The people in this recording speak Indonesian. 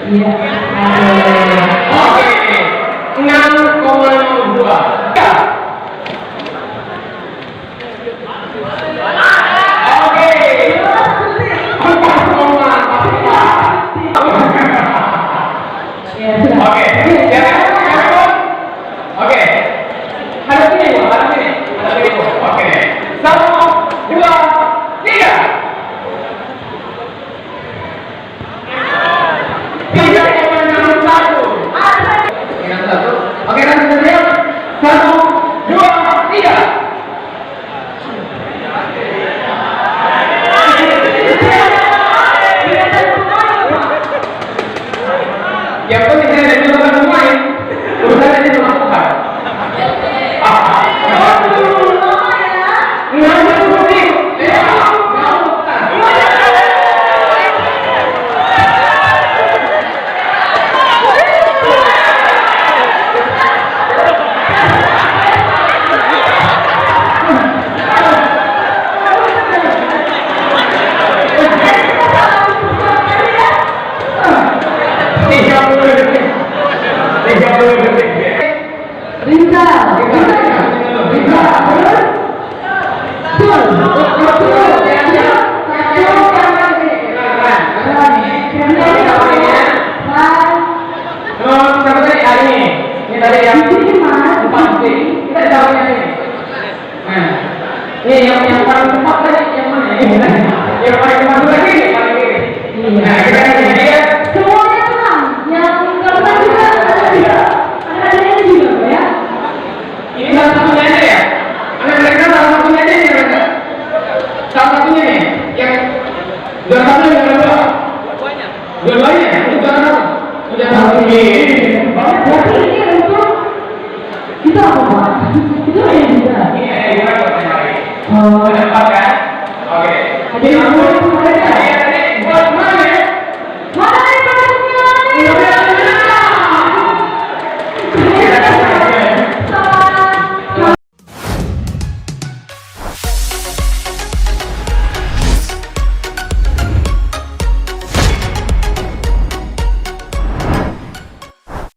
Iya. Oke. 6,02. Ya. Oke. 4,44. Ya sudah. Oke. Ya. Oke. Hadap sini, Bu. Hadap sini. Hadap sini, Bu. Oke. 1, 2, 3. 3,61. Oke, kan sudah siap? 1, 2, 3. Yang penting saya dari teman pemain, urusan ini cuma Tuhan. Ini yang paling cepat tadi yang mana? Yang paling cepat lagi paling kiri. Nah, kita ini dia Semuanya tenang. Yang keempat juga ada ini juga ya. ini salah satunya aja ya. Anak mereka salah satunya aja nih mereka. Salah satunya nih yang juara satu yang juara dua. Dua-duanya ya? Itu juara satu. Sudah satu ini. Berarti ini untuk kita apa Pak? Itu ada juga. Ini ada yang juara buat yang lain. Oh,